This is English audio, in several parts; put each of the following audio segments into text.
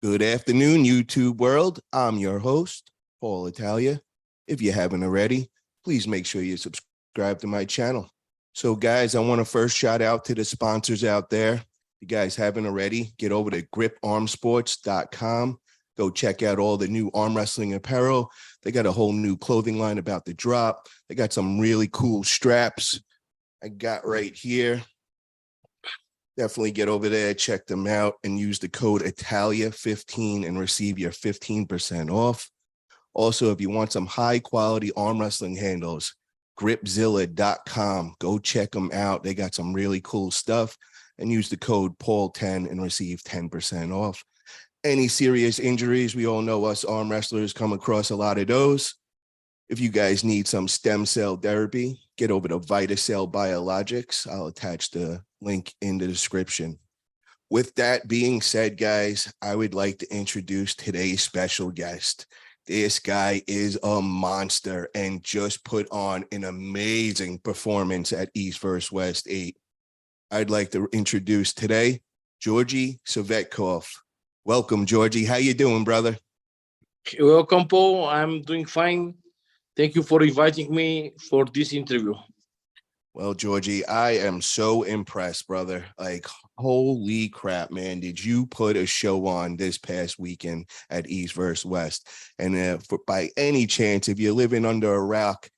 Good afternoon, YouTube world. I'm your host, Paul Italia. If you haven't already, please make sure you subscribe to my channel. So guys, I want to first shout out to the sponsors out there. If you guys haven't already, get over to griparmsports.com. Go check out all the new arm wrestling apparel. They got a whole new clothing line about to drop. They got some really cool straps I got right here. Definitely get over there, check them out, and use the code Italia15 and receive your 15% off. Also, if you want some high-quality arm wrestling handles, gripzilla.com. Go check them out. They got some really cool stuff. And use the code Paul10 and receive 10% off. Any serious injuries, we all know us arm wrestlers come across a lot of those. If you guys need some stem cell therapy, get over to VitaCell Biologics. I'll attach the link in the description. With that being said, guys, I would like to introduce today's special guest. This guy is a monster and just put on an amazing performance at East vs. West 8. I'd like to introduce today, Georgi Tsvetkov. Welcome, Georgi. How you doing, brother? Welcome, Paul. I'm doing fine. Thank you for inviting me for this interview. Well, Georgi, I am so impressed, brother. Like, holy crap, man. Did you put a show on this past weekend at East vs. West? And by any chance, if you're living under a rock,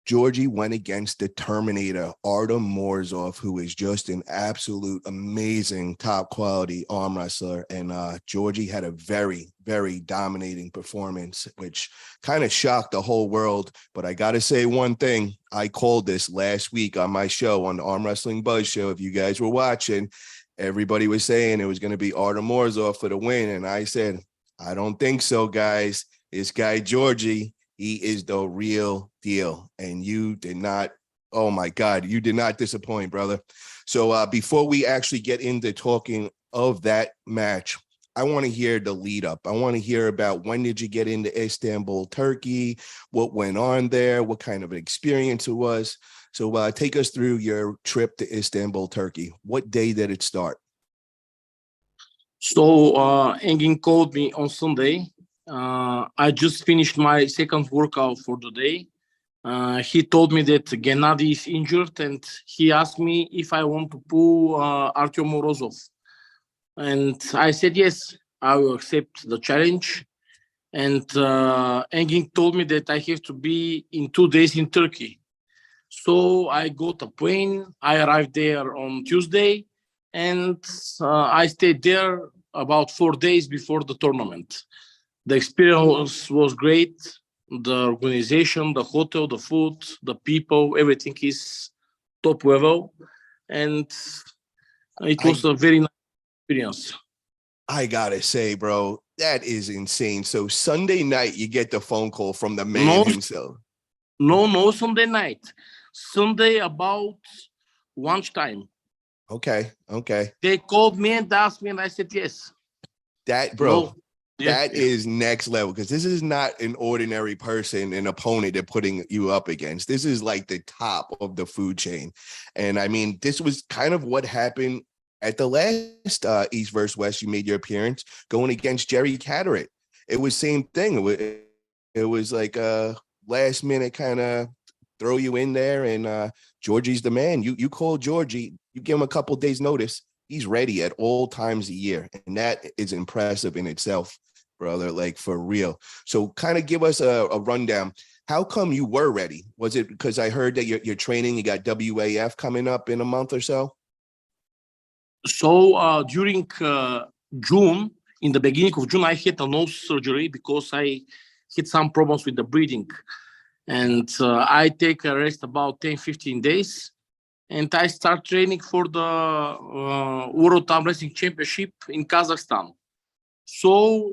Georgi went against the Terminator, Artyom Morozov, who is just an absolute amazing top quality arm wrestler. And Georgi had a very, very dominating performance, which kind of shocked the whole world. But I got to say one thing. I called this last week on my show, on the Arm Wrestling Buzz show. If you guys were watching, everybody was saying it was going to be Artyom Morozov for the win. And I said, I don't think so, guys. This guy, Georgi, he is the real deal. And you did not, oh my God, you did not disappoint, brother. So before we actually get into talking of that match, I want to hear the lead up. I want to hear about when did you get into Istanbul, Turkey, what went on there, what kind of an experience it was. So take us through your trip to Istanbul, Turkey. What day did it start? So Engin called me on Sunday. I just finished my second workout for the day. He told me that Gennady is injured, and he asked me if I want to pull Artyom Morozov. And I said, yes, I will accept the challenge. And Engin told me that I have to be in 2 days in Turkey. So I got a plane. I arrived there on Tuesday, and I stayed there about 4 days before the tournament. The experience was great. The organization, the hotel, the food, the people, everything is top level. And it was a very nice experience. I gotta say, bro, that is insane. So Sunday night, you get the phone call from the man himself. No, Sunday night. Sunday about lunchtime. Okay. They called me and asked me, and I said yes. That, bro, that is next level, because this is not an ordinary person, an opponent they're putting you up against. This is like the top of the food chain. And I mean, this was kind of what happened at the last East vs. West. You made your appearance going against Jerry Catteritt. It was same thing. It was like a last minute kind of throw you in there, and Georgi's the man. You call Georgi, you give him a couple days notice, he's ready at all times a year, and that is impressive in itself, brother, like for real. So kind of give us a rundown. How come you were ready? Was it because I heard that you're training, you got WAF coming up in a month or so? So during June, in the beginning of June, I had a nose surgery because I had some problems with the breathing. And I take a rest about 10-15 days. And I start training for the World Arm Wrestling Championship in Kazakhstan. So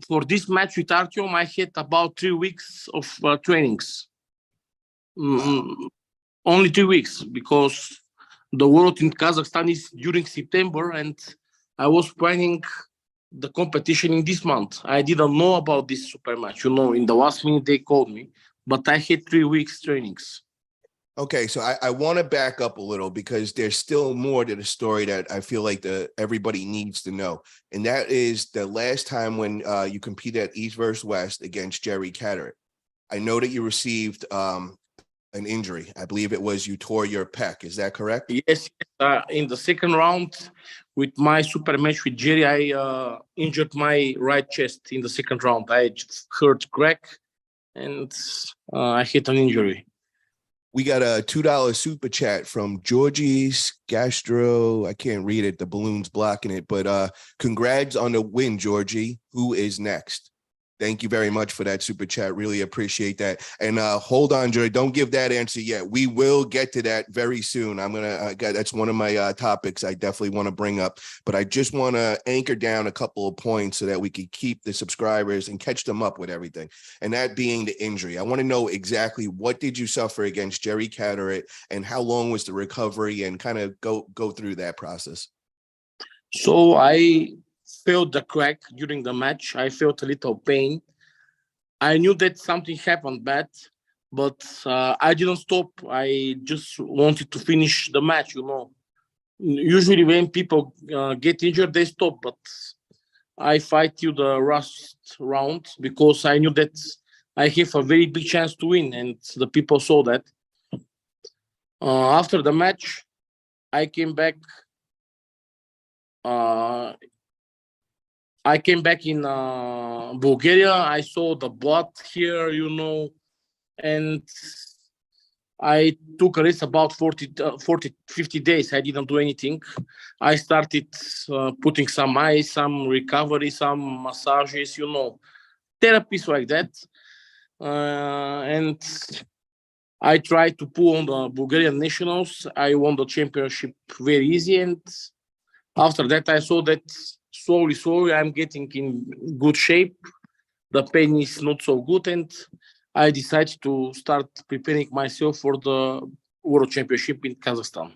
for this match with Artyom, I had about 3 weeks of trainings. Only 3 weeks, because the World in Kazakhstan is during September, and I was planning the competition in this month. I didn't know about this super match. In the last minute they called me, but I had 3 weeks trainings. Okay, so I want to back up a little because there's still more to the story that I feel like everybody needs to know, and that is the last time when you competed at East versus West against Jerry Catterick. I know that you received an injury. I believe it was you tore your pec. Is that correct? Yes, in the second round with my super match with Jerry, I injured my right chest in the second round. I just heard crack and I hit an injury. We got a $2 super chat from Georgi Tsvetkov. I can't read it. The balloon's blocking it, but congrats on the win, Georgi. Who is next? Thank you very much for that super chat. Really appreciate that. And hold on, Joy. Don't give that answer yet. We will get to that very soon. I'm gonna. That's one of my topics I definitely want to bring up. But I just want to anchor down a couple of points so that we can keep the subscribers and catch them up with everything. And that being the injury. I want to know exactly what did you suffer against Jerry Catterick, and how long was the recovery, and kind of go through that process. So I felt the crack during the match. I felt a little pain. I knew that something happened bad, but I didn't stop. I just wanted to finish the match, you know. Usually when people get injured, they stop, but I fight till the last round because I knew that I have a very big chance to win, and the people saw that. After the match, I came back. I came back in Bulgaria. I saw the blood here, you know, and I took a rest about 50 days. I didn't do anything. I started putting some ice, some recovery, some massages, you know, therapies like that. And I tried to pull on the Bulgarian nationals. I won the championship very easy. And after that, I saw that slowly, I'm getting in good shape. The pain is not so good. And I decided to start preparing myself for the World Championship in Kazakhstan.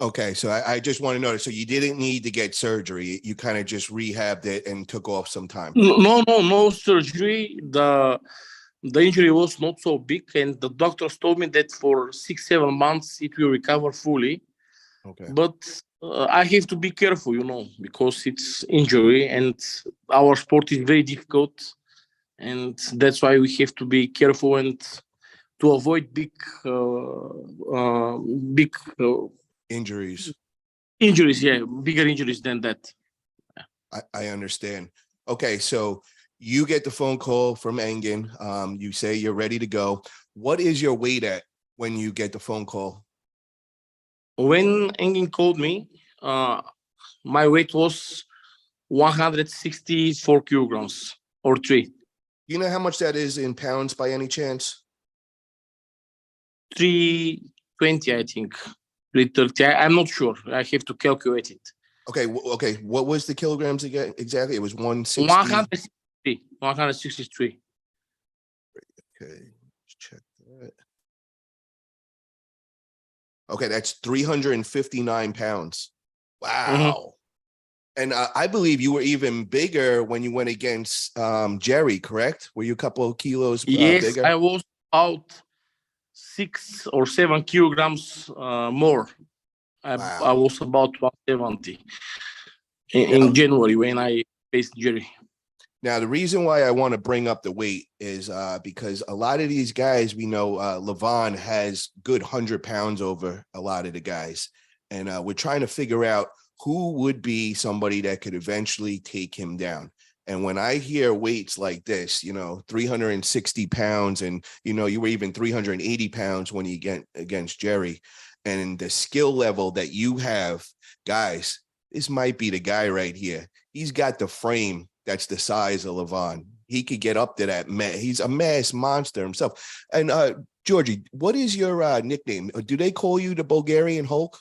Okay, so I just want to know. So you didn't need to get surgery. You kind of just rehabbed it and took off some time. No surgery. The injury was not so big, and the doctors told me that for 6-7 months it will recover fully. Okay. But I have to be careful, you know, because it's injury, and our sport is very difficult, and that's why we have to be careful and to avoid big injuries. Injuries, yeah, bigger injuries than that. I understand. Okay, so you get the phone call from Engin. You say you're ready to go. What is your weight at when you get the phone call? When Engin called me, my weight was 164 kilograms or 3. You know how much that is in pounds by any chance? 320, I think. 330. I'm not sure. I have to calculate it. Okay. Okay. What was the kilograms again? Exactly. It was 160. 163. 163. Okay. Let's check that. Okay. That's 359 pounds. Wow. Mm-hmm. And I believe you were even bigger when you went against Jerry, correct? Were you a couple of kilos yes, bigger? I was about 6 or 7 kilograms more. Wow. I was about 170 in January when I faced Jerry. Now, the reason why I want to bring up the weight is because a lot of these guys, we know Levon has good 100 pounds over a lot of the guys. And we're trying to figure out who would be somebody that could eventually take him down. And when I hear weights like this, you know, 360 pounds, and, you know, you were even 380 pounds when you get against Jerry, and the skill level that you have, guys, this might be the guy right here. He's got the frame that's the size of Levon. He could get up to that man. He's a mass monster himself. And Georgi, what is your nickname? Do they call you the Bulgarian Hulk?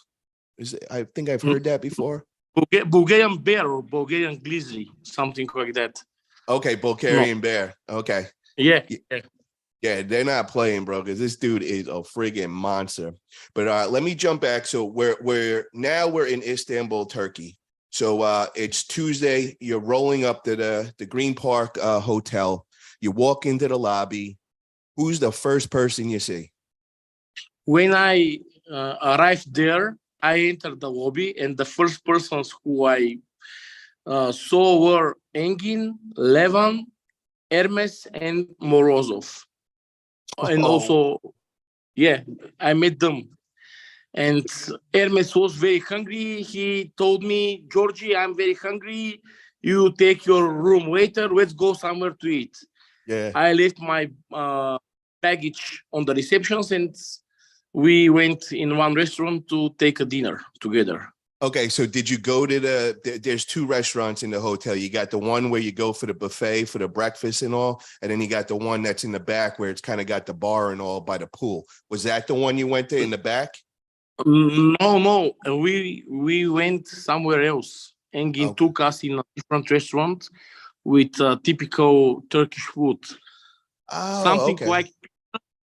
I think I've heard that before. Bulgarian Bear or Bulgarian Grizzly, something like that. Okay, Bulgarian Bear. Okay. Yeah. Yeah, they're not playing, bro, because this dude is a friggin' monster. But let me jump back. So we're in Istanbul, Turkey. So it's Tuesday. You're rolling up to the Green Park Hotel. You walk into the lobby. Who's the first person you see? When I arrived there, I entered the lobby, and the first persons who I saw were Engin, Levan, Hermes, and Morozov. And Oh, also, yeah, I met them. And Hermes was very hungry. He told me, Georgie, I'm very hungry. You take your room later. Let's go somewhere to eat. yeah. I left my baggage on the receptions, and we went in one restaurant to take a dinner together. Okay, so did you go to there's two restaurants in the hotel. You got the one where you go for the buffet for the breakfast and all, and then you got the one that's in the back where it's kind of got the bar and all by the pool. Was that the one you went to in the back? No, no, we went somewhere else. Engin Okay. took us in a different restaurant with typical Turkish food, Oh, something okay. like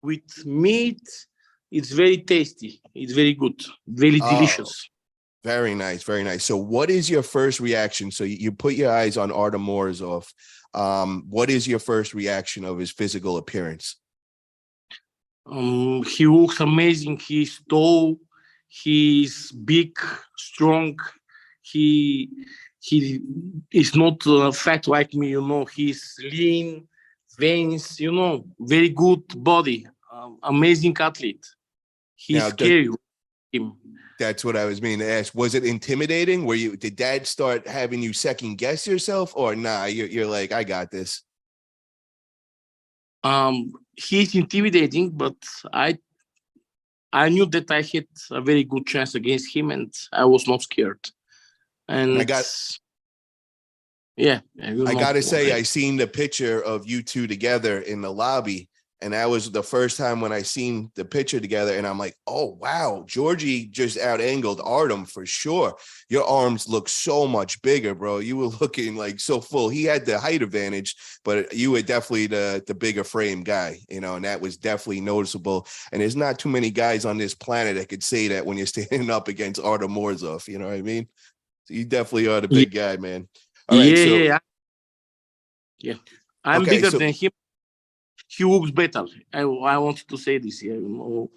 with meat. It's very tasty. It's very good, very Oh, delicious. very nice, very nice. So what is your first reaction? So you put your eyes on Artyom Morozov. What is your first reaction of his physical appearance? He looks amazing. He's tall. He's big, strong. He he is not fat like me. He's lean, veins. Very good body. Amazing athlete. He's Now, does scary. Him. That's what I was meaning to ask. Was it intimidating? Did dad start having you second guess yourself, or nah, you're like, I got this? He's intimidating, but I knew that I had a very good chance against him, and I was not scared. And And yeah, I gotta say, I seen the picture of you two together in the lobby, and that was the first time when I seen the picture together, and I'm like, oh wow, Georgie just out angled Artyom for sure. Your arms look so much bigger, bro. You were looking like so full. He had the height advantage, but you were definitely the bigger frame guy, and that was definitely noticeable. And there's not too many guys on this planet that could say that when you're standing up against Artyom Morozov. You know what I mean? So you definitely are the yeah, big guy, man. All right, yeah, so yeah, yeah. I'm okay, bigger so than him. He looks better. I wanted to say this here. well,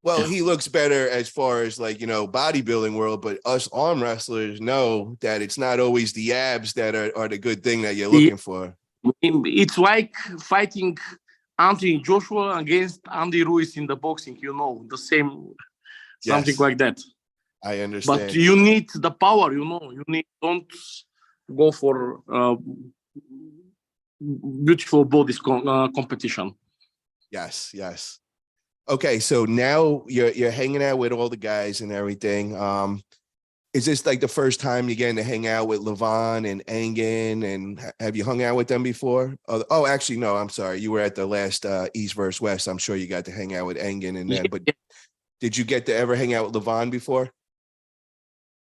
Yeah, he looks better as far as like, bodybuilding world, but us arm wrestlers know that it's not always the abs that are the good thing that you're yeah. looking for. It's like fighting Anthony Joshua against Andy Ruiz in the boxing. The same, something Yes, like that. I But understand. you need the power. You need don't go for beautiful bodies competition. Yes, yes. Okay, so now you're hanging out with all the guys and everything. Is this like the first time you're getting to hang out with Levan and Engin, and have you hung out with them before? Oh, actually, no, I'm sorry. You were at the last East versus West. I'm sure you got to hang out with Engin and then, but Yeah. did you get to ever hang out with Levan before?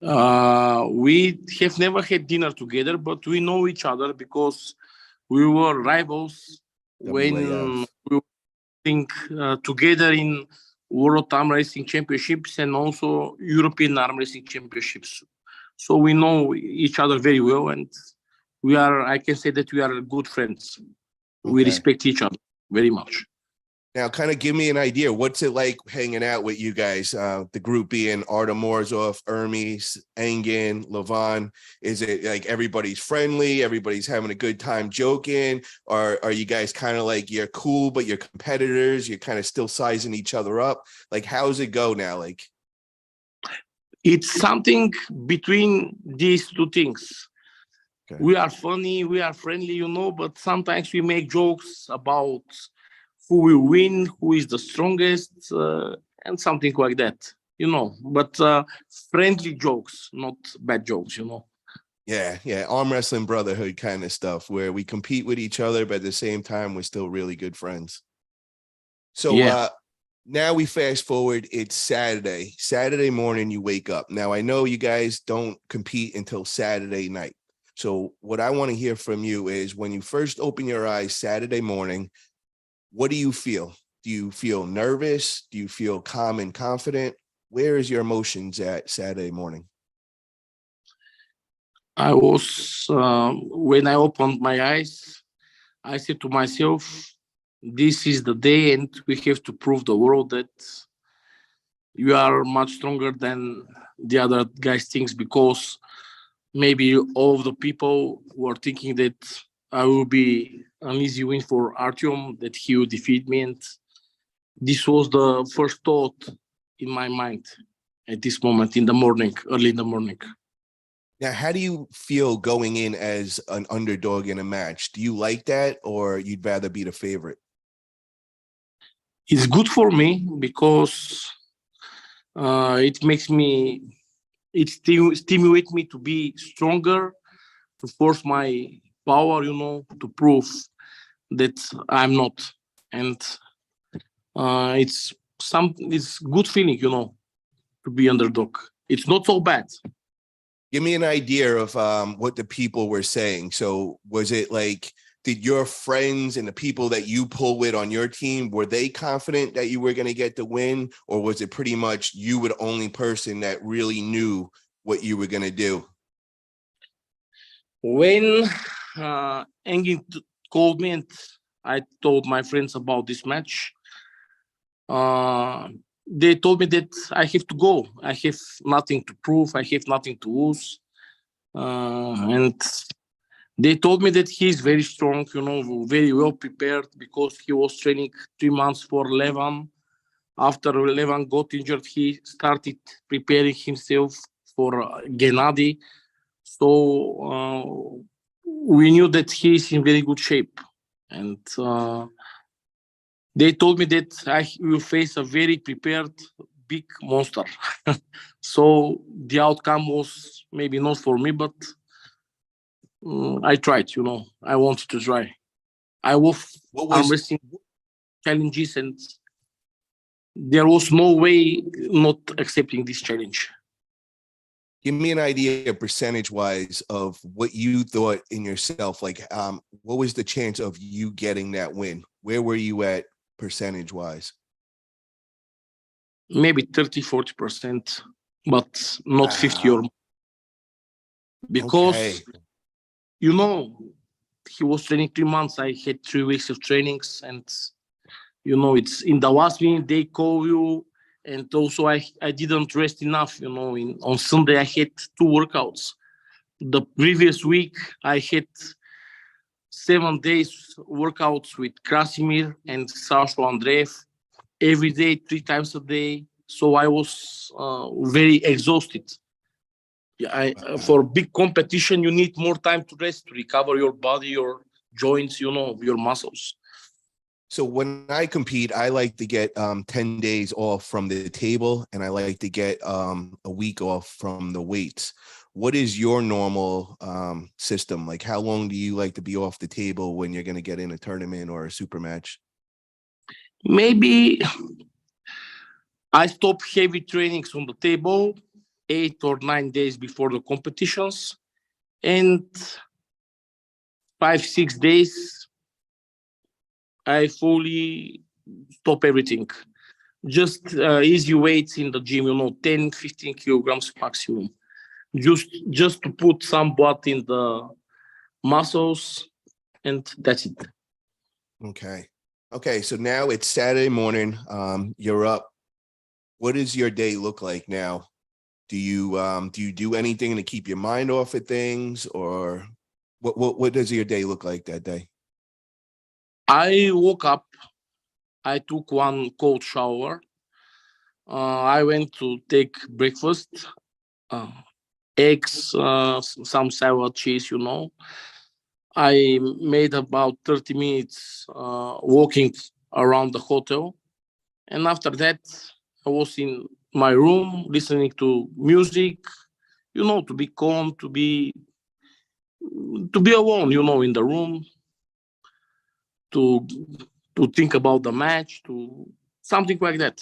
We have never had dinner together, but we know each other because we were rivals when WAF. we were together in World Arm Racing Championships and also European Arm Racing Championships. So we know each other very well, and I can say that we are good friends. We Okay. respect each other very much. Now, kind of give me an idea. What's it like hanging out with you guys? The group being Artyom Morozov, Hermes, Engin, Levan. Is it like everybody's friendly? Everybody's having a good time joking? Or are you guys kind of like you're cool, but you're competitors? You're kind of still sizing each other up? Like, how's it go now? Like, It's something between these two things. okay. We are funny, we are friendly, but sometimes we make jokes about who will win, who is the strongest, and something like that. But friendly jokes, not bad jokes. Yeah. Arm wrestling brotherhood kind of stuff where we compete with each other, but at the same time, we're still really good friends. So Yeah. now we fast forward. It's Saturday morning. You wake up. Now I know you guys don't compete until Saturday night. So what I want to hear from you is when you first open your eyes Saturday morning, what do you feel? Do you feel nervous? Do you feel calm and confident? Where is your emotions at Saturday morning? I was, when I opened my eyes, I said to myself, this is the day, and we have to prove the world that you are much stronger than the other guys thinks, because maybe all of the people were thinking that I will be an easy win for Artyom, that he will defeat me. And this was the first thought in my mind at this moment in the morning, early in the morning. Now, how do you feel going in as an underdog in a match? Do you like that, or you'd rather be the favorite? It's good for me because it makes me, stimulates me to be stronger, to force my power, to prove that I'm not. And it's good feeling, to be underdog. It's not so bad. Give me an idea of what the people were saying. So was it like, did your friends and the people that you pull with on your team, were they confident that you were going to get the win? Or was it pretty much you were the only person that really knew what you were going to do? When Engin called me and I told my friends about this match, they told me that I have to go. I have nothing to prove. I have nothing to lose. And they told me that he's very strong, very well prepared, because he was training 3 months for Levan. After Levan got injured, he started preparing himself for Gennady. So we knew that he is in very good shape. And they told me that I will face a very prepared big monster. So the outcome was maybe not for me, but I tried, I wanted to try. I was arm wrestling challenges, and there was no way not accepting this challenge. Give me an idea percentage-wise of what you thought in yourself. Like, what was the chance of you getting that win? Where were you at percentage-wise? Maybe 30-40%, but not 50 or more. Because, he was training 3 months. I had 3 weeks of trainings, and, it's in the last minute they call you. And also I didn't rest enough, on Sunday I had 2 workouts. The previous week I had 7 days workouts with Krasimir and Sasho Andreev, every day, 3 times a day. So I was very exhausted. For big competition, you need more time to rest, to recover your body, your joints, your muscles. So when I compete, I like to get 10 days off from the table, and I like to get a week off from the weights. What is your normal system? Like, how long do you like to be off the table when you're going to get in a tournament or a super match? Maybe I stop heavy trainings on the table 8 or 9 days before the competitions, and 5-6 days I fully stop everything. Just easy weights in the gym, 10-15 kilograms maximum, just to put some blood in the muscles, and that's it. Okay, so now it's Saturday morning. You're up. What does your day look like now? Do you do anything to keep your mind off of things, or what does your day look like that day? I woke up, I took one cold shower, I went to take breakfast, eggs, some sour cheese, I made about 30 minutes walking around the hotel. And after that, I was in my room listening to music, to be calm, to be alone, in the room, to think about the match, to something like that.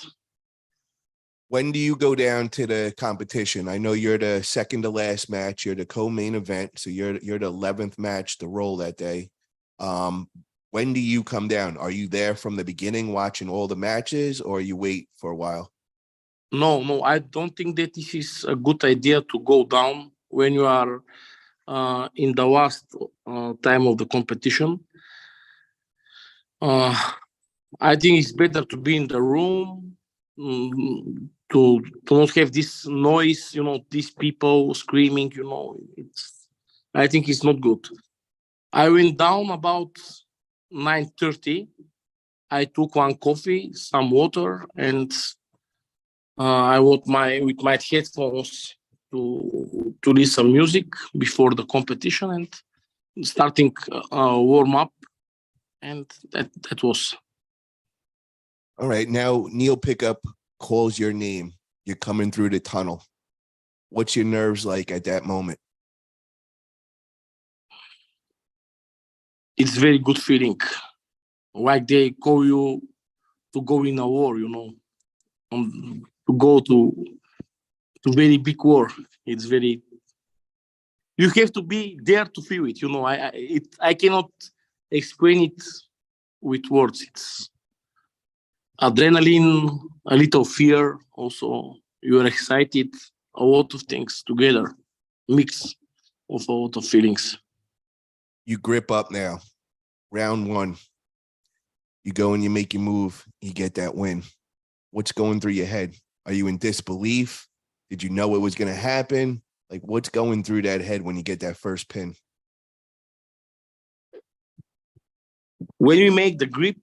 When do you go down to the competition? I know you're the second to last match. You're the co-main event, so you're the 11th match to roll that day. When do you come down? Are you there from the beginning watching all the matches, or you wait for a while? No, I don't think that this is a good idea to go down when you are in the last time of the competition. I think it's better to be in the room, to not have this noise, these people screaming, I think it's not good. I went down about 9:30. I took one coffee, some water, and I with my headphones to listen music before the competition and starting warm up, and that was. All right. Now Neil Pickup calls your name. You're coming through the tunnel. What's your nerves like at that moment? It's very good feeling, like they call you to go in a war, to go to very big war. It's very. You have to be there to feel it. I cannot explain it with words. It's adrenaline, a little fear. Also, you are excited. A lot of things together, mix of a lot of feelings. You grip up now. Round one. You go and you make your move. You get that win. What's going through your head? Are you in disbelief? Did you know it was going to happen? Like, what's going through that head when you get that first pin? When we make the grip,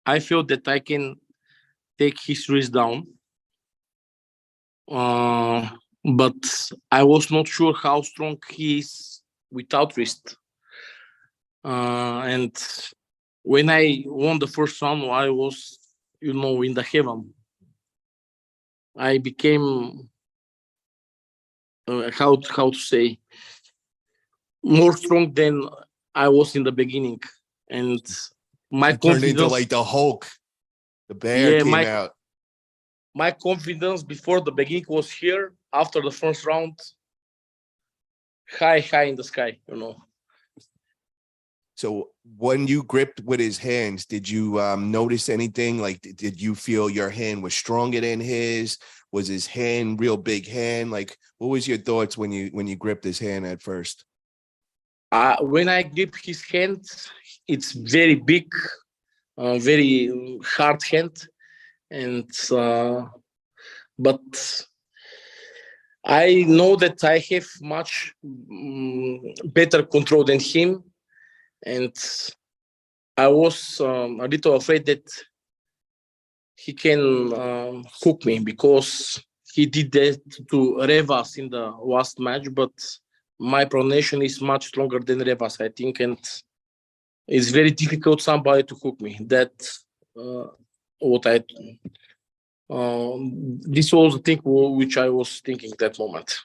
I feel that I can take his wrist down. But I was not sure how strong he is without wrist. And when I won the first round, I was, in the heaven. I became, how to say, more strong than I was in the beginning. And my You turned into confidence, like the Hulk. The bear came out. My confidence before the beginning was here. After the first round, high in the sky, So when you gripped with his hands, did you notice anything? Like, did you feel your hand was stronger than his? Was his hand real big hand? Like, what was your thoughts when you gripped his hand at first? When I grip his hand, it's very big, very hard hand, and but I know that I have much better control than him, and I was a little afraid that he can hook me because he did that to Revas in the last match, but my pronunciation is much stronger than Revas, I think, and it's very difficult somebody to hook me. That what I this was the thing which I was thinking that moment.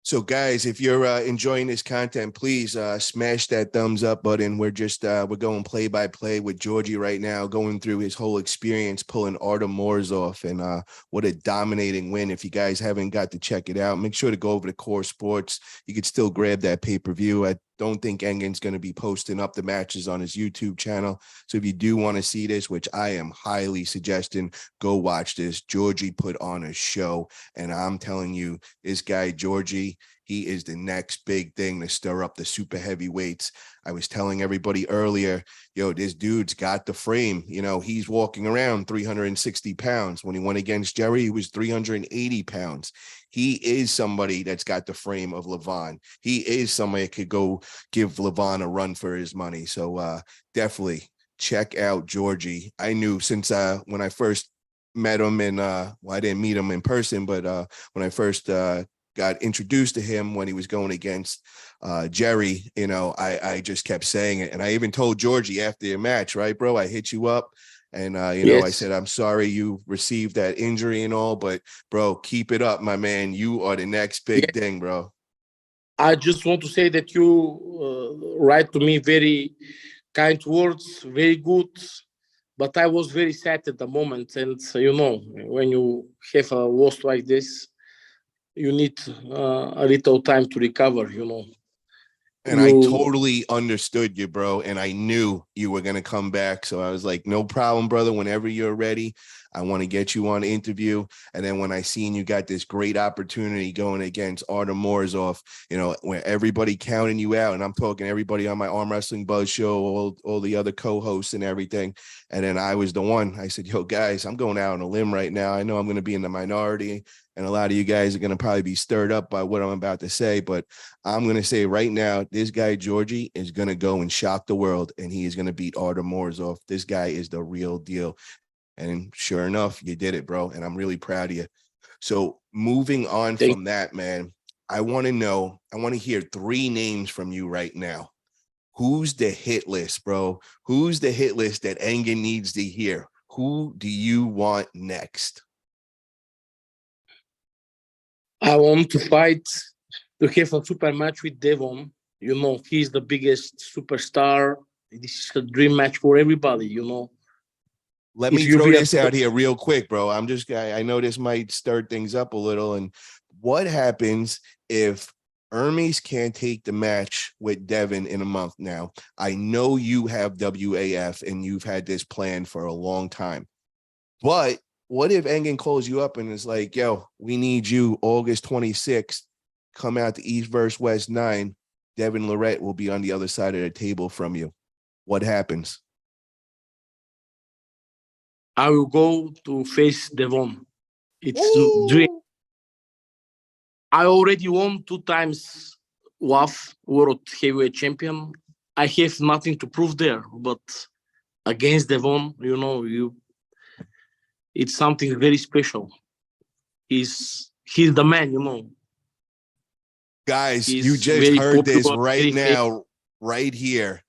So guys, if you're enjoying this content, please smash that thumbs up button. We're going play by play with Georgi right now, going through his whole experience, pulling Artyom Morozov, and what a dominating win. If you guys haven't got to check it out, make sure to go over to Core Sports. You could still grab that pay-per-view. I don't think Engin's going to be posting up the matches on his YouTube channel. So if you do want to see this, which I am highly suggesting, go watch this. Georgi put on a show, and I'm telling you, this guy, Georgi, he is the next big thing to stir up the super heavyweights. I was telling everybody earlier, this dude's got the frame. He's walking around 360 pounds. When he went against Jerry, he was 380 pounds. He is somebody that's got the frame of Levon. He is somebody that could go give Levon a run for his money. So definitely check out Georgi. I knew since when I first met him, and I didn't meet him in person, but when I first got introduced to him when he was going against Jerry, I just kept saying it. And I even told Georgi after the match, right, bro, I hit you up. And, yes. I said, I'm sorry you received that injury and all, but, bro, keep it up, my man. You are the next big thing, bro. I just want to say that you write to me very kind words, very good, but I was very sad at the moment. And, when you have a loss like this, you need a little time to recover, And I you totally understood you, bro. And I knew you were going to come back. So I was like, no problem, brother. Whenever you're ready, I want to get you on the interview. And then when I seen you got this great opportunity going against Artyom Morozov, you know, where everybody counting you out, and I'm talking everybody on my Arm Wrestling Buzz show, all the other co-hosts and everything. And then I was the one. I said, yo, guys, I'm going out on a limb right now. I know I'm going to be in the minority, and a lot of you guys are going to probably be stirred up by what I'm about to say, but I'm going to say right now, this guy, Georgi, is going to go and shock the world, and he is going to beat Artyom Morozov. This guy is the real deal. And sure enough, you did it, bro. And I'm really proud of you. So moving on take. from that, man, I want to hear 3 names from you right now. Who's the hit list, bro? Who's the hit list that Engin needs to hear? Who do you want next? I want to fight to have a super match with Devon. You know, he's the biggest superstar. This is a dream match for everybody, you know. Let If me you throw be a this out here real quick, bro. I know this might stir things up a little. And what happens if Hermes can't take the match with Devin in a month now? I know you have WAF and you've had this plan for a long time. But what if Engin calls you up and is like, yo, we need you August 26th, come out to East versus West 9. Devin Lorette will be on the other side of the table from you. What happens? I will go to face Devon. It's a dream. Ooh. I already won 2 times WAF, World Heavyweight Champion. I have nothing to prove there, but against Devon, you know, it's something very special. He's the man, you know. Guys, you He's just very heard this popular, right very famous. now, right here.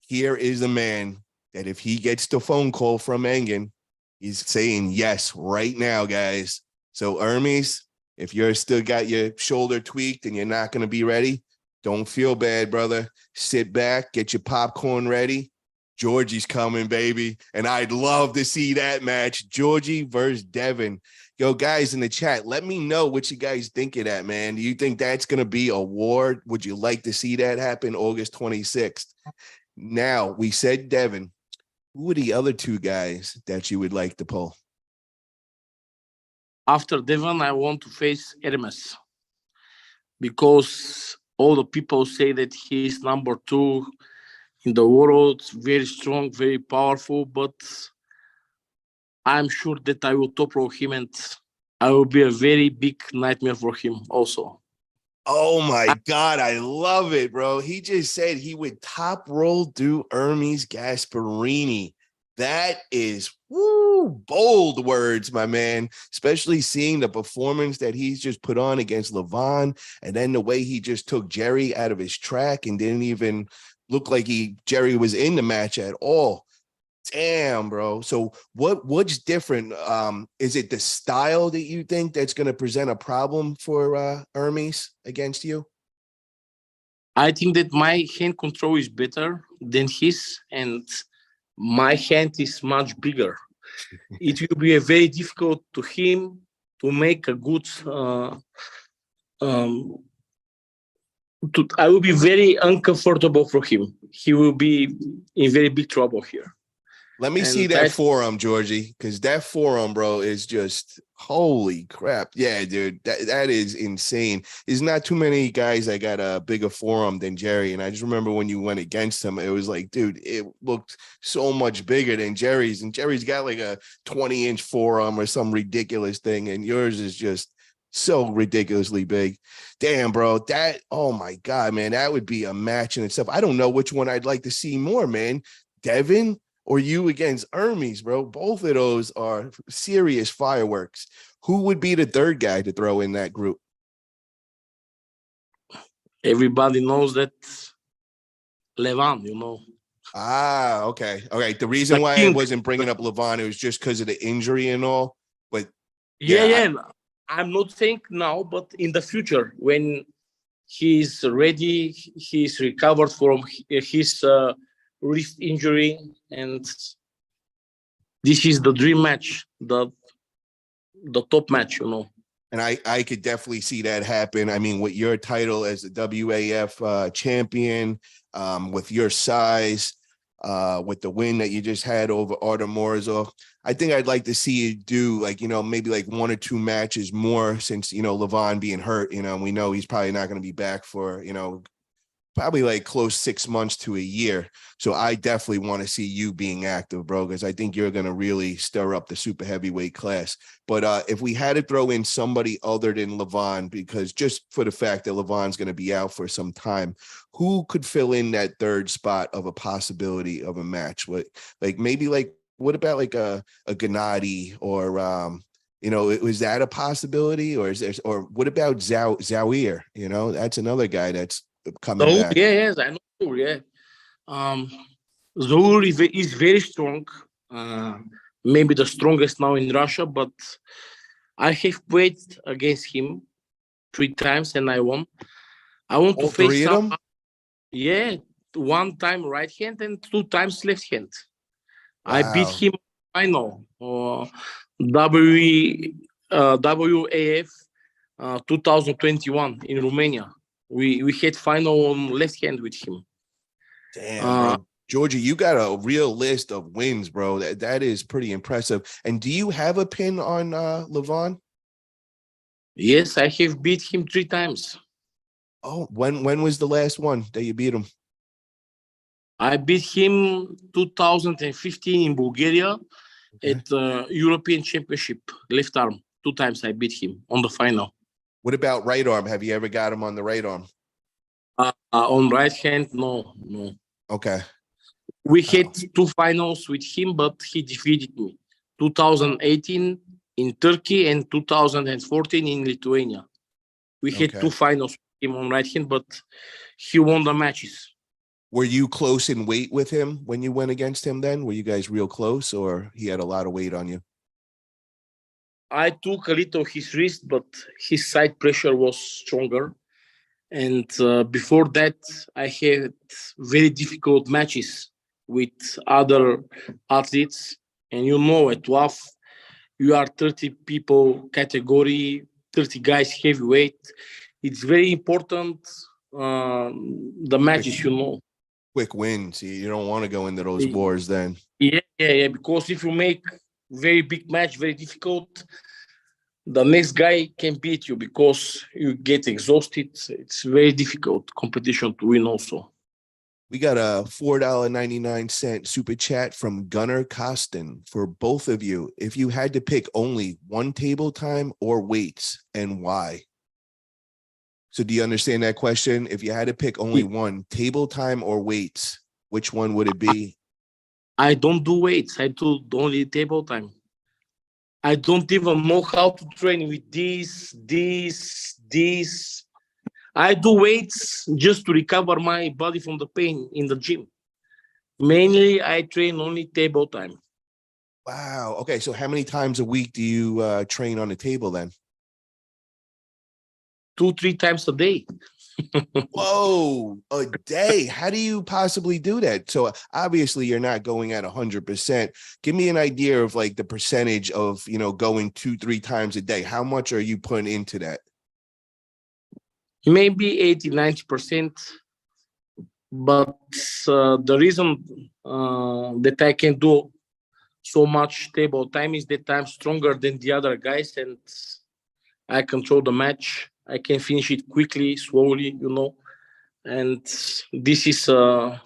Here is a man that if he gets the phone call from Engin, he's saying yes right now, guys. So Hermes, if you're still got your shoulder tweaked and you're not going to be ready, don't feel bad, brother. Sit back, get your popcorn ready. Georgie's coming, baby. And I'd love to see that match. Georgi versus Devin. Yo, guys in the chat, let me know what you guys think of that, man. Do you think that's going to be a war? Would you like to see that happen August 26th? Now, we said Devin. Who are the other 2 guys that you would like to pull? After Devon, I want to face Hermes because all the people say that he's number 2 in the world, very strong, very powerful, but I'm sure that I will top row him and I will be a very big nightmare for him also. Oh my God, I love it, bro. He just said he would top roll do Hermes Gasparini. That is bold words, my man, especially seeing the performance that he's just put on against Levon, and then the way he just took Jerry out of his track and didn't even look like Jerry was in the match at all. Damn, bro. So what's different? Is it the style that you think that's going to present a problem for Hermes against you? I think that my hand control is better than his, and my hand is much bigger. It will be a very difficult to him to make a good. I will be very uncomfortable for him. He will be in very big trouble here. Let me see that forearm, Georgie, because that forearm, bro, is just holy crap. Yeah, dude, that is insane. There's not too many guys that got a bigger forearm than Jerry. And I just remember when you went against him, it was like, dude, it looked so much bigger than Jerry's. And Jerry's got like a 20-inch forearm or some ridiculous thing. And yours is just so ridiculously big. Damn, bro, oh my God, man, that would be a match in itself. I don't know which one I'd like to see more, man. Devin or you against Hermes, bro. Both of those are serious fireworks. Who would be the 3rd guy to throw in that group? Everybody knows that Levon, you know. Ah, okay. All right. The reason why I wasn't bringing up Levon, it was just because of the injury and all. But yeah. I'm not saying now, but in the future, when he's ready, he's recovered from his wrist injury, and this is the dream match, the top match, you know. And I could definitely see that happen. I mean, with your title as the WAF champion, with your size, with the win that you just had over Artyom Morozov, I think I'd like to see you do like, maybe like 1 or 2 matches more since, Levon being hurt, we know he's probably not going to be back for, probably like close 6 months to a year. So I definitely want to see you being active, bro, because I think you're going to really stir up the super heavyweight class. But if we had to throw in somebody other than Levon, because just for the fact that Levon's going to be out for some time, who could fill in that third spot of a possibility of a match? What about like a Gennady or was that a possibility, or what about Zawir? That's another guy that's coming So back. yes, I know. Yeah, um, Zohar is very strong. Uh, Maybe the strongest now in Russia, but I have played against him 3 times and I won. I want to All face three of some. them? Yeah, 1 time right hand and 2 times left hand. I beat Wow. him final WAF 2021 in Romania. We had final on left hand with him. Damn, Uh, bro. Georgie, you got a real list of wins, bro. That is pretty impressive. And do you have a pin on Levon? yes, I have beat him 3 times. Oh, when was the last one that you beat him? I beat him 2015 in Bulgaria Okay. at European Championship, left arm. 2 times I beat him on the final. What about right arm? Have you ever got him on the right arm? On right hand, no. Okay. We had 2 finals with him, but he defeated me. 2018 in Turkey and 2014 in Lithuania. We had Okay. 2 finals with him on right hand, but he won the matches. Were you close in weight with him when you went against him then? Were you guys real close, or he had a lot of weight on you? I took a little his wrist, but his side pressure was stronger. And before that, I had very difficult matches with other athletes. And at WAF, you are 30 people category, 30 guys heavyweight. It's very important, the matches, Quick wins. You don't want to go into those wars then. Yeah. Because if you make very big match, very difficult, the next guy can beat you because you get exhausted. It's very difficult competition to win also. We got a $4.99 super chat from Gunnar Costin for both of you. If you had to pick only one table time or weights, and why? So do you understand that question? If you had to pick only one, table time or weights, which one would it be? I don't do weights. I do only table time. I don't even know how to train with this. I do weights just to recover my body from the pain in the gym. Mainly, I train only table time. Wow. Okay. So how many times a week do you train on the table then? 2-3 times a day. Whoa, a day. How do you possibly do that? So obviously you're not going at 100%. Give me an idea of like the percentage of, going 2-3 times a day. How much are you putting into that? Maybe 80-90%. But the reason that I can do so much table time is that I'm stronger than the other guys and I control the match. I can finish it quickly, slowly, and this is good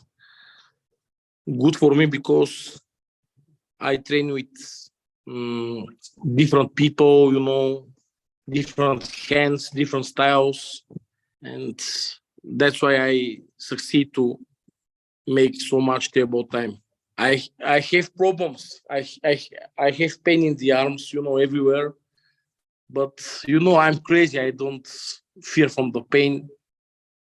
for me because I train with different people, different hands, different styles, and that's why I succeed to make so much table time. I have problems. I have pain in the arms, everywhere. But I'm crazy. I don't fear from the pain.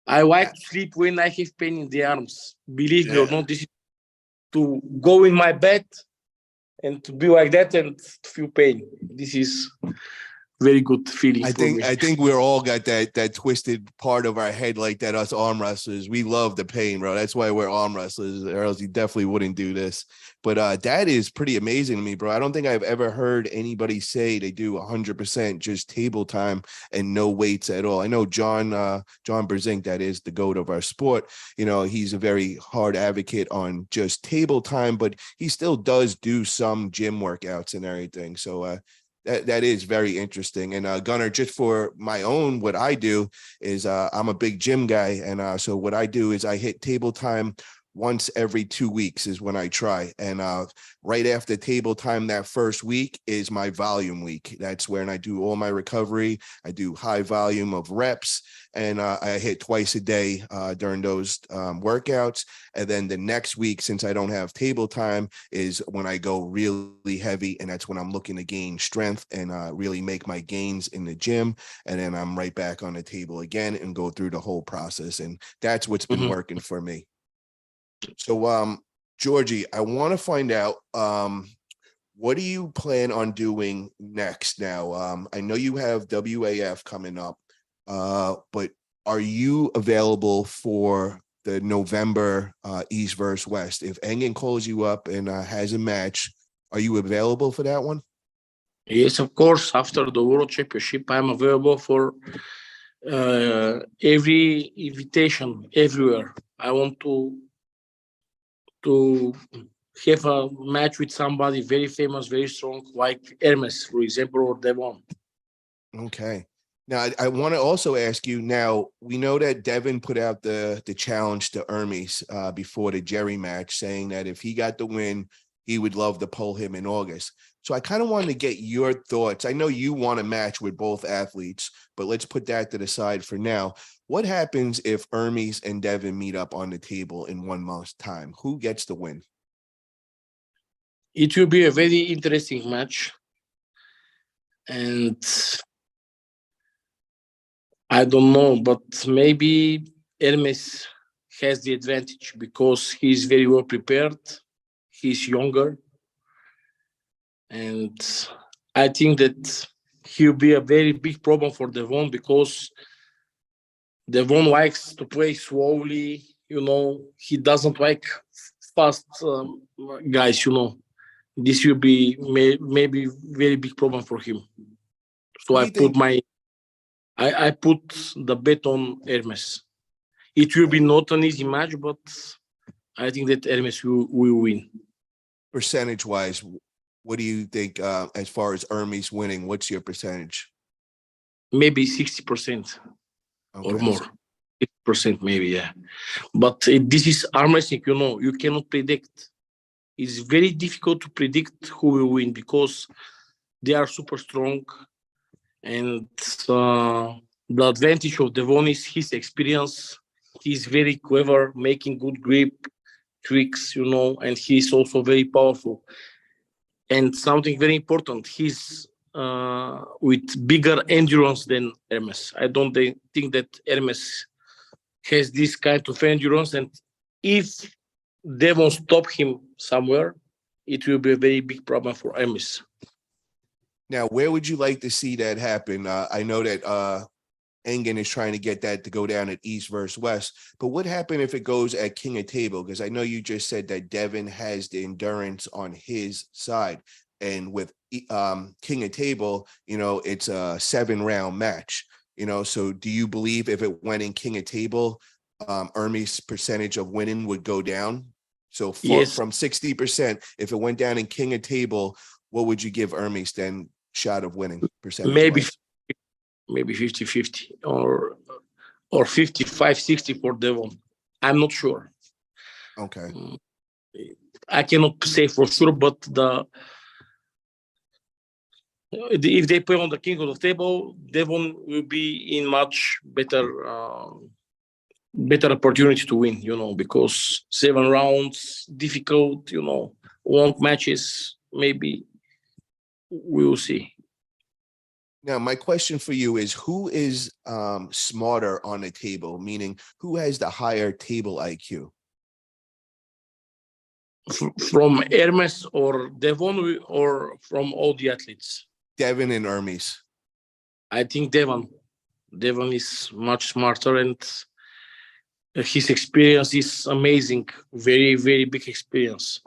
I like to sleep when I have pain in the arms. Believe me or not, this is to go in my bed and to be like that and to feel pain. This is very good feeling I for me. think we're all got that twisted part of our head like that. Us arm wrestlers, we love the pain, bro. That's why we're arm wrestlers, or else you definitely wouldn't do this. But that is pretty amazing to me, bro. I don't think I've ever heard anybody say they do 100% just table time and no weights at all. I know John Brzezinski, that is the GOAT of our sport. You know, he's a very hard advocate on just table time, but he still does do some gym workouts and everything. So that is very interesting. And Gunnar, just for my own, what I do is I'm a big gym guy. And so what I do is I hit table time once every 2 weeks is when I try. And right after table time, that first week is my volume week. That's when I do all my recovery. I do high volume of reps, and I hit twice a day during those workouts. And then the next week, since I don't have table time, is when I go really heavy. And that's when I'm looking to gain strength and really make my gains in the gym. And then I'm right back on the table again and go through the whole process. And that's what's been working for me. So, Georgi, I want to find out, what do you plan on doing next now? I know you have WAF coming up, but are you available for the November East versus West? If Engen calls you up and has a match, are you available for that one? Yes, of course. After the World Championship, I'm available for every invitation everywhere. I want to have a match with somebody very famous, very strong, like Hermes, for example, or Devon. Okay. Now, I want to also ask you, now, we know that Devin put out the challenge to Hermes before the Jerry match, saying that if he got the win, he would love to pull him in August. So I kind of wanted to get your thoughts. I know you want a match with both athletes, but let's put that to the side for now. What happens if Hermes and Devin meet up on the table in 1 month's time? Who gets the win? It will be a very interesting match. And I don't know, but maybe Hermes has the advantage because he's very well prepared. He's younger. And I think that he'll be a very big problem for Devon because Devon likes to play slowly. He doesn't like fast guys. This will be maybe very big problem for him. So I put the bet on Hermes. It will be not an easy match, but I think that Hermes will win. Percentage-wise, what do you think as far as Hermes winning? What's your percentage? Maybe 60% or more. 50% maybe, yeah. But this is arm wrestling, you cannot predict. It's very difficult to predict who will win because they are super strong. And the advantage of Devon is his experience. He's very clever, making good grip tricks, and he's also very powerful. And something very important, he's with bigger endurance than Hermes. I don't think that Hermes has this kind of endurance. And if Devon stop him somewhere, it will be a very big problem for Hermes. Now, where would you like to see that happen? I know that Engen is trying to get that to go down at East versus West, but what happened if it goes at King of Table? Because I know you just said that Devin has the endurance on his side, and with King of Table, it's a 7-round match. So do you believe if it went in King of Table, Hermes' percentage of winning would go down? So from 60%, if it went down in King of Table, what would you give Hermes then shot of winning percentage? Maybe 50-50 or 55-60 for Devon. I'm not sure. Okay. I cannot say for sure, but if they play on the king of the table, Devon will be in much better opportunity to win, because 7 rounds, difficult, long matches, maybe we will see. Now, my question for you is, who is smarter on the table, meaning who has the higher table IQ? From Hermes or Devon or from all the athletes? Devin and Hermes. I think Devin. Devin is much smarter and his experience is amazing. Very, very big experience.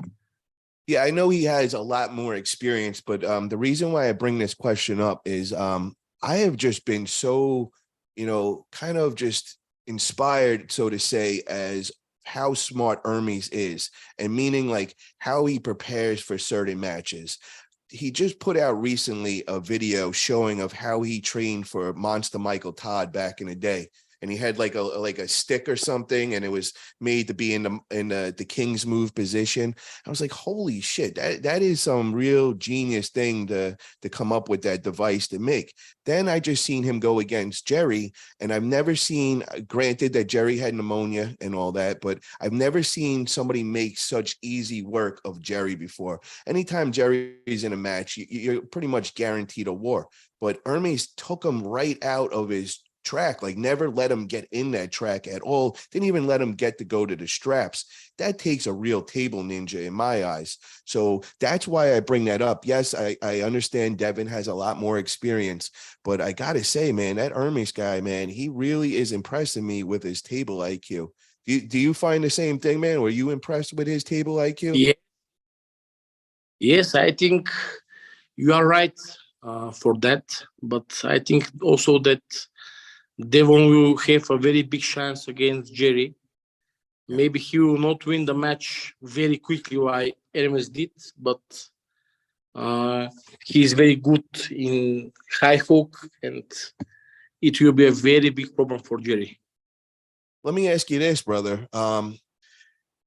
Yeah, I know he has a lot more experience, but the reason why I bring this question up is I have just been so, kind of just inspired, so to say, as how smart Hermes is, and meaning like how he prepares for certain matches. He just put out recently a video showing of how he trained for Monster Michael Todd back in the day. And he had like a stick or something, and it was made to be in the king's move position. I was like, holy shit, that is some real genius thing to come up with that device to make. Then I just seen him go against Jerry, and I've never seen, granted that Jerry had pneumonia and all that, but I've never seen somebody make such easy work of Jerry before. Anytime Jerry's in a match, you're pretty much guaranteed a war. But Hermes took him right out of his track, like never let him get in that track at all. Didn't even let him get to go to the straps. That takes a real table ninja in my eyes. So that's why I bring that up. Yes, I understand Devin has a lot more experience, but I got to say, man, that Hermes guy, man, he really is impressing me with his table IQ. Do you find the same thing, man? Were you impressed with his table IQ? Yeah. Yes, I think you are right for that. But I think also that Devon will have a very big chance against Jerry. Maybe he will not win the match very quickly, like Hermes did, but uh, he is very good in high hook, and it will be a very big problem for Jerry. Let me ask you this, brother.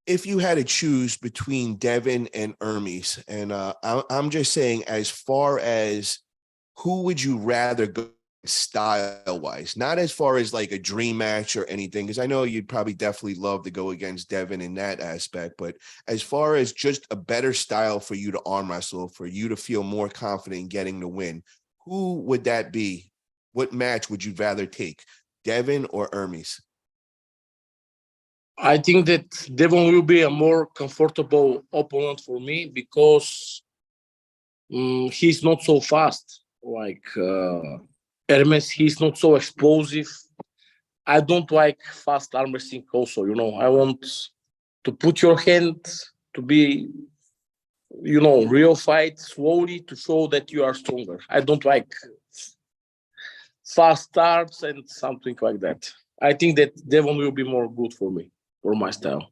If you had to choose between Devin and Hermes, and I'm just saying, as far as who would you rather go style wise, not as far as like a dream match or anything, because I know you'd probably definitely love to go against Devin in that aspect, but as far as just a better style for you to arm wrestle, for you to feel more confident in getting the win, who would that be? What match would you rather take, Devin or Hermes? I think that Devon will be a more comfortable opponent for me because he's not so fast like Hermes. He's not so explosive. I don't like fast arm wrestling also, I want to put your hand to be, real fight slowly to show that you are stronger. I don't like fast starts and something like that. I think that Devon will be more good for me, for my style.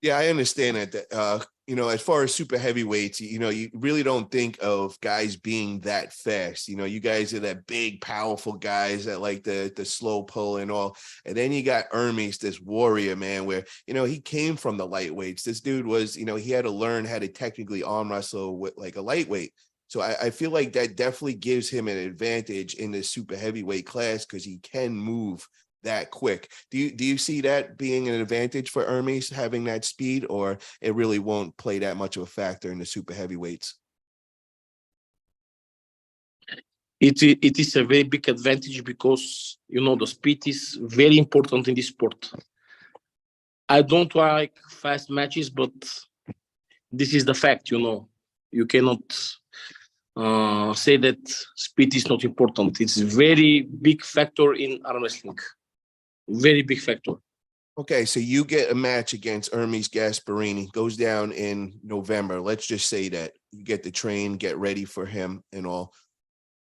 Yeah, I understand that. As far as super heavyweights, you really don't think of guys being that fast. You guys are that big, powerful guys that like the slow pull and all. And then you got Hermes, this warrior, man, where, he came from the lightweights. This dude was, he had to learn how to technically arm wrestle with like a lightweight. So I feel like that definitely gives him an advantage in the super heavyweight class because he can move that quick. Do you see that being an advantage for Hermes, having that speed, or it really won't play that much of a factor in the super heavyweights? It is a very big advantage because the speed is very important in this sport. I don't like fast matches, but this is the fact. You cannot say that speed is not important. It's a very big factor in arm wrestling. Very big factor. Okay, so you get a match against Hermes Gasparini, goes down in November. Let's just say that you get the train, get ready for him and all.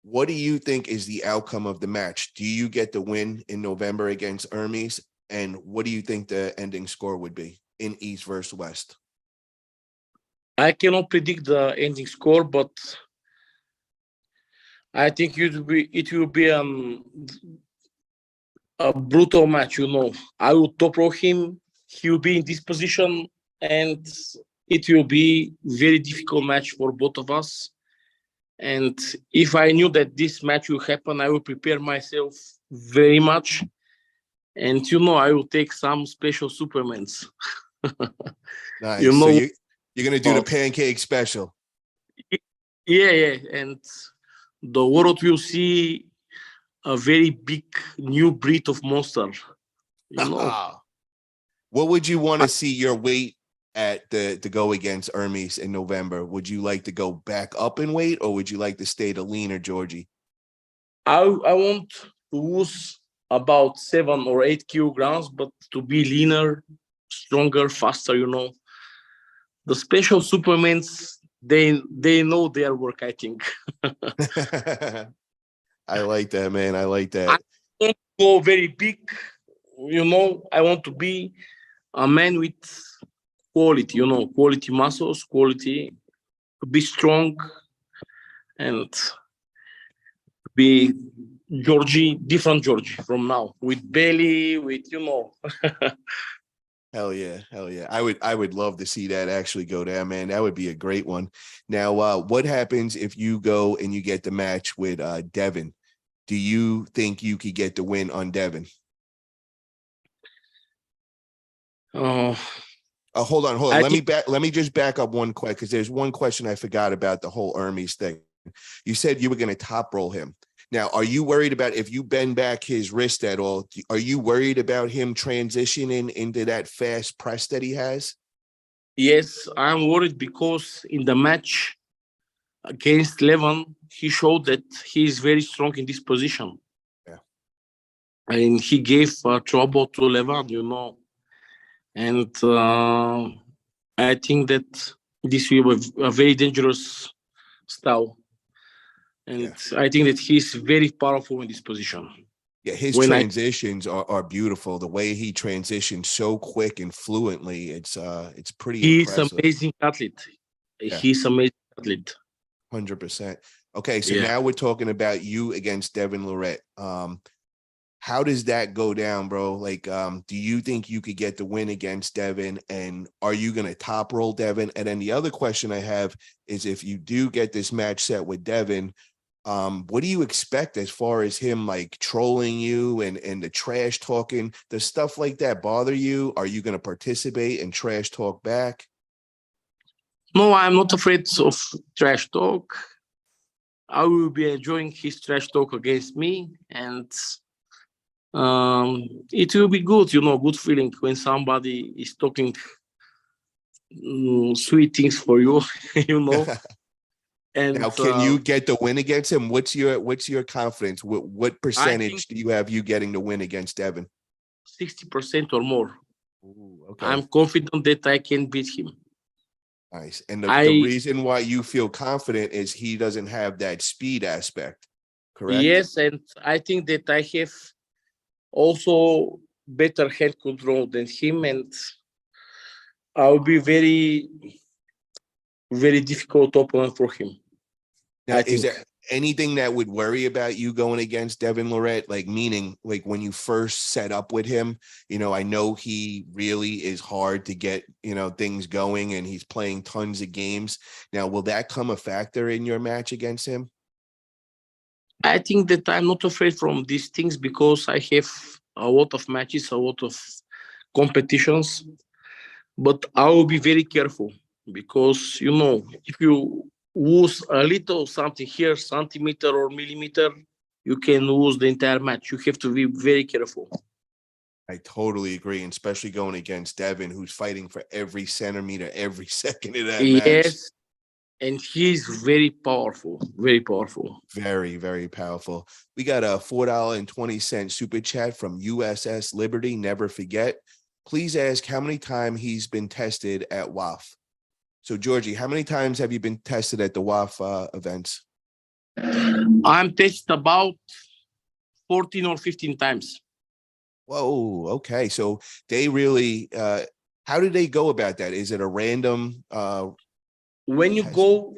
What do you think is the outcome of the match? Do you get the win in November against Hermes? And what do you think the ending score would be in East versus West? I cannot predict the ending score, but I think it will be a brutal match. I will top row him. He will be in this position, and it will be very difficult match for both of us. And if I knew that this match will happen, I will prepare myself very much. And I will take some special supplements. Nice. you So know, you're gonna do the pancake special. yeah, and the world will see a very big new breed of monster. What would you want to see your weight at to go against Hermes in November? Would you like to go back up in weight, or would you like to stay the leaner Georgie? I want to lose about 7 or 8 kilograms, but to be leaner, stronger, faster. The special supplements, they know their work, I think. I like that, man. I like I that. don't go very big. I want to be a man with quality. Quality muscles, quality to be strong and be different Georgie from now, with belly, with. Hell yeah, hell yeah. I would love to see that actually go down, man. That would be a great one. Now, what happens if you go and you get the match with Devin? Do you think you could get the win on Devin? Uh, Hold on, hold on. I Let me think back. Let me just back up one quick because there's one question I forgot about the whole Hermes thing. You said you were going to top roll him. Now, are you worried about if you bend back his wrist at all? Are you worried about him transitioning into that fast press that he has? yes, I'm worried because in the match against Levin, he showed that he is very strong in this position, Yeah. and he gave trouble to Levin. And I think that this will be a very dangerous style. And Yeah. I think that he's very powerful in this position. Yeah, his When transitions are beautiful. The way he transitions so quick and fluently, it's pretty He's impressive. amazing athlete. Yeah, He's amazing athlete. 100%. Okay, so Yeah. now we're talking about you against Devin Lorette. How does that go down, bro? Like, do you think you could get the win against Devin? And are you going to top roll Devin? And then the other question I have is if you do get this match set with Devin, what do you expect as far as him like trolling you and the trash talking? Does stuff like that bother you? Are you going to participate and trash talk back? No, I'm not afraid of trash talk. I will be enjoying his trash talk against me, and it will be good. Good feeling when somebody is talking sweet things for you. you know, and Now, can you get the win against him? What's your confidence? What I think percentage do you have you getting the win against Devin? 60% or more. Ooh, okay. I'm confident that I can beat him. Nice. And the I reason why you feel confident is he doesn't have that speed aspect, correct? Yes, and I think that I have also better hand control than him, and I'll be very, very difficult opponent for him. Now, I is think. there anything that would worry about you going against Devin Lorette? Like, meaning, like when you first set up with him, I know he really is hard to get, things going and he's playing tons of games. Now, will that come a factor in your match against him? I think that I'm not afraid from these things because I have a lot of matches, a lot of competitions, but I will be very careful because if you lose a little something here, centimeter or millimeter, you can lose the entire match. You have to be very careful. I totally agree, and especially going against Devin, who's fighting for every centimeter, every second of that match. Yes, and he's very powerful, very powerful. Very, very powerful. We got a $4.20 super chat from USS Liberty. Never forget. Please ask how many times he's been tested at WAF. So, Georgie, how many times have you been tested at the WAF events? I'm tested about 14 or 15 times. Whoa, okay. So they really, how did they go about that? Is it a random When you test? go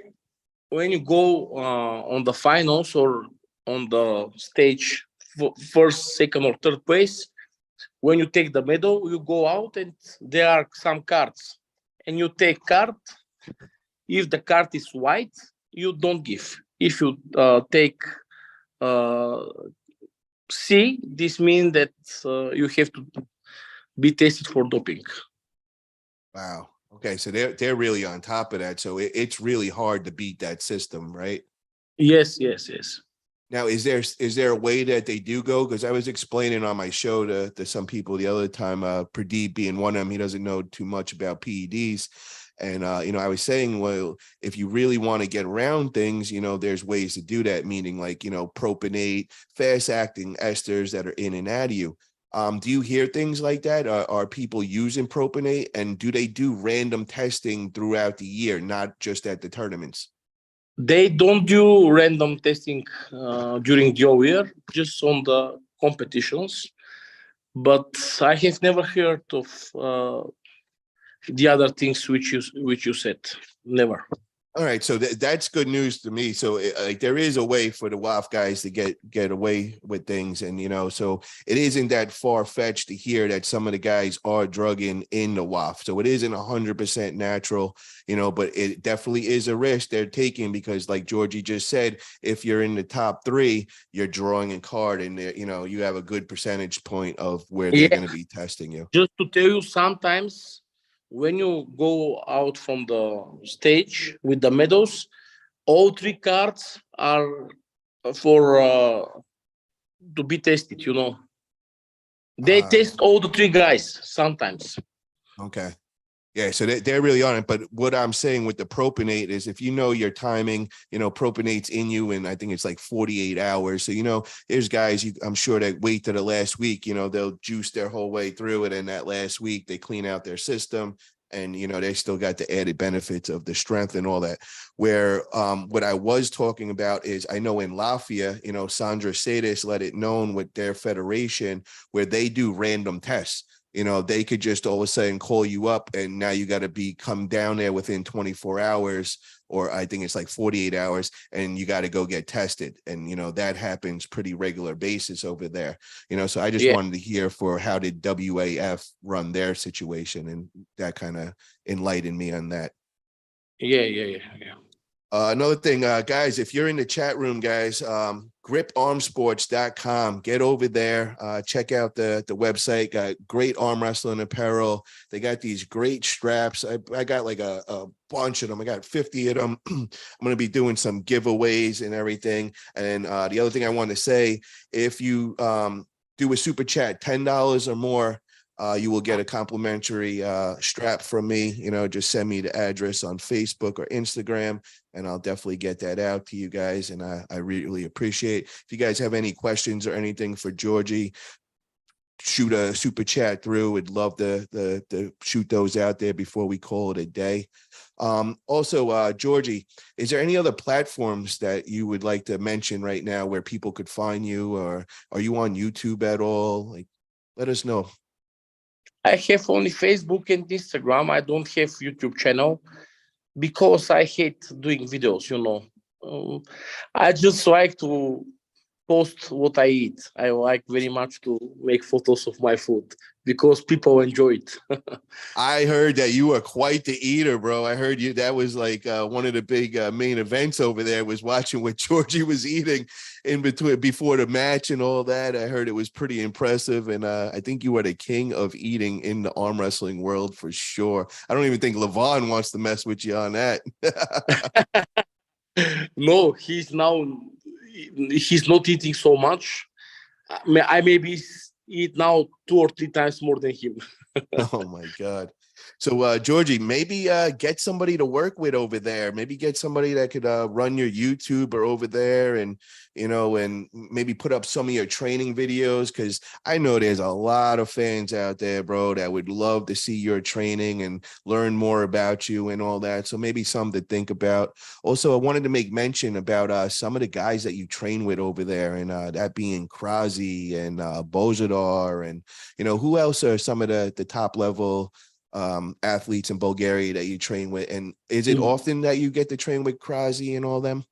on the finals or on the stage first, second, or third place, when you take the medal, you go out and there are some cards, and you take card. If the card is white, you don't give. If you take uh, C, this means that you have to be tested for doping. Wow. Okay, so they're really on top of that. So it's really hard to beat that system, right? Yes, yes, yes. Now, is there a way that they do go? Because I was explaining on my show to some people the other time, Pradeep being one of them, he doesn't know too much about PEDs. And, I was saying, well, if you really want to get around things, there's ways to do that, meaning like, propionate, fast acting esters that are in and out of you. Do you hear things like that? Are people using propionate, and do they do random testing throughout the year, not just at the tournaments? They don't do random testing during the whole year, just on the competitions. But I have never heard of the other things which you said. Never. All right, so that's good news to me. So like there is a way for the WAF guys to get away with things, and so it isn't that far fetched to hear that some of the guys are drugging in the WAF. So it isn't 100% natural, but it definitely is a risk they're taking, because like Georgie just said, if you're in the top 3, you're drawing a card, and you have a good percentage point of where they're going to be testing you. Just to tell you, sometimes when you go out from the stage with the medals, all 3 cards are for to be tested. They test all the 3 guys sometimes. Okay. Yeah, so they're really on it. But what I'm saying with the propionate is, if your timing, propionate's in you, and I think it's like 48 hours. So, there's guys, I'm sure, that wait to the last week, they'll juice their whole way through it. And that last week, they clean out their system. And, they still got the added benefits of the strength and all that. Where what I was talking about is, I know in Latvia, Sandra Sadis let it known with their federation, where they do random tests. They could just all of a sudden call you up, and now you got to come down there within 24 hours, or I think it's like 48 hours, and you got to go get tested. And, that happens pretty regular basis over there, so I just wanted to hear for how did WAF run their situation, and that kind of enlightened me on that. Yeah. Another thing, guys, if you're in the chat room, guys, griparmsports.com, get over there, check out the website. Got great arm wrestling apparel. They got these great straps. I got like a bunch of them. I got 50 of them. I'm going to be doing some giveaways and everything. And the other thing I want to say, if you do a super chat, $10 or more, you will get a complimentary strap from me. Just send me the address on Facebook or Instagram, and I'll definitely get that out to you guys. And I really appreciate. If you guys have any questions or anything for Georgie, shoot a super chat through. Would love to shoot those out there before we call it a day. Also, Georgie, is there any other platforms that you would like to mention right now where people could find you, or are you on YouTube at all? Like, let us know. I have only Facebook and Instagram. I don't have YouTube channel because I hate doing videos. I just like to post what I eat. I like very much to make photos of my food because people enjoy it. I heard that you are quite the eater, bro. I heard you. That was like one of the big main events over there, was watching what Georgie was eating in between, before the match and all that. I heard it was pretty impressive. And I think you are the king of eating in the arm wrestling world for sure. I don't even think Levon wants to mess with you on that. No, he's not eating so much. I maybe eat now 2 or 3 times more than him. Oh my God. So Georgie, maybe get somebody to work with over there. Maybe get somebody that could run your YouTube or over there, and and maybe put up some of your training videos, because I know there's a lot of fans out there, bro, that would love to see your training and learn more about you and all that. So maybe something to think about. Also, I wanted to make mention about some of the guys that you train with over there, and that being Krazy and Bozadar, and who else are some of the top level athletes in Bulgaria that you train with? And is it often that you get to train with Krazy and all them?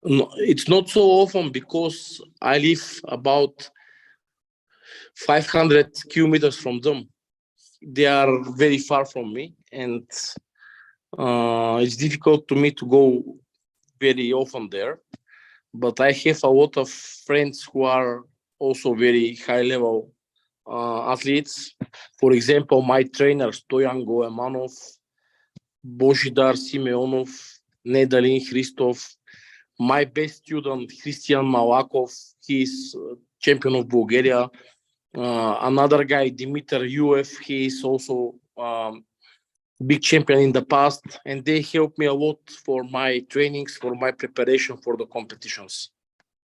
No, it's not so often because I live about 500 kilometers from them. They are very far from me, and it's difficult to me to go very often there. But I have a lot of friends who are also very high level athletes. For example, my trainers, Stoyan Goemanov, Božidar Simeonov, Nedalin Christov, my best student, Christian Malakov, he's champion of Bulgaria. Another guy, Dimitar Yuev, he is also big champion in the past, and they helped me a lot for my trainings, for my preparation for the competitions.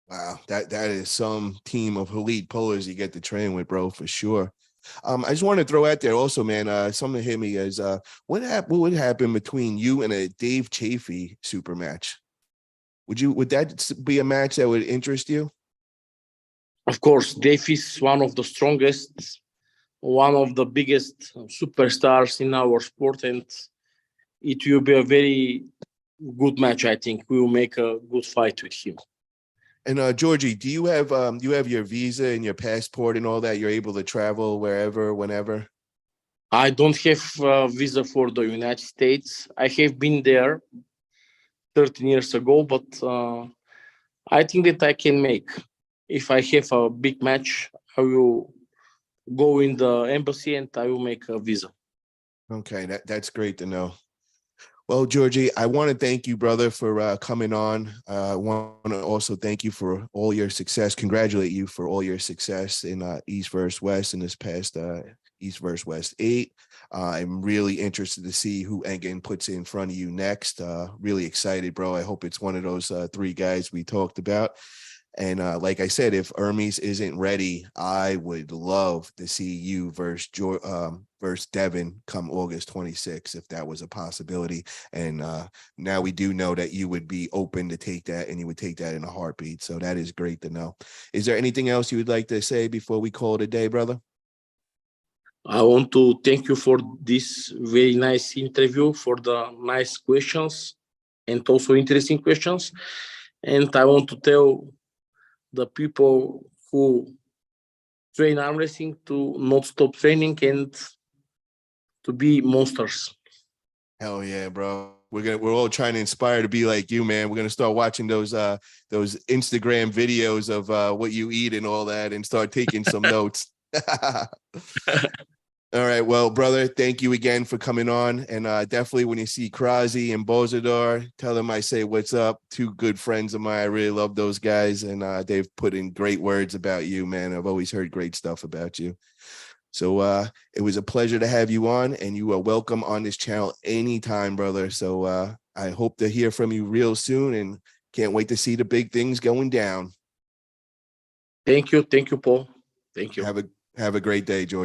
Wow, that is some team of elite pullers you get to train with, bro, for sure. I just want to throw out there also, man. Something hit me is what would happen between you and a Dave Chafee super match? Would that be a match that would interest you? Of course, Dave is one of the strongest, one of the biggest superstars in our sport, and it will be a very good match. I think we will make a good fight with him. And Georgie, do you have your visa and your passport and all that? You're able to travel wherever, whenever? I don't have a visa for the United States. I have been there 13 years ago, but I think that I can make. If I have a big match, I will go in the embassy and I will make a visa. Okay, that's great to know. Well, Georgie, I want to thank you, brother, for coming on. I want to also thank you for all your success, congratulate you for all your success in East versus West in this past East versus West 8. I'm really interested to see who Engen puts in front of you next. Really excited, bro. I hope it's one of those 3 guys we talked about. And like I said, if Hermes isn't ready, I would love to see you versus Devin come August 26th, if that was a possibility. And now we do know that you would be open to take that, and you would take that in a heartbeat. So that is great to know. Is there anything else you would like to say before we call it a day, brother? I want to thank you for this very nice interview, for the nice questions and also interesting questions. And I want to tell the people who train arm wrestling to not stop training and to be monsters. Hell yeah, bro. We're all trying to inspire to be like you, man. We're gonna start watching those Instagram videos of what you eat and all that, and start taking some notes. All right, well, brother, thank you again for coming on, and definitely when you see Krazy and Bozadar, tell them I say what's up. 2 good friends of mine. I really love those guys, and they've put in great words about you, man. I've always heard great stuff about you. So it was a pleasure to have you on, and you are welcome on this channel anytime, brother. So I hope to hear from you real soon, and can't wait to see the big things going down. Thank you, Paul. Thank you. Have a great day, George.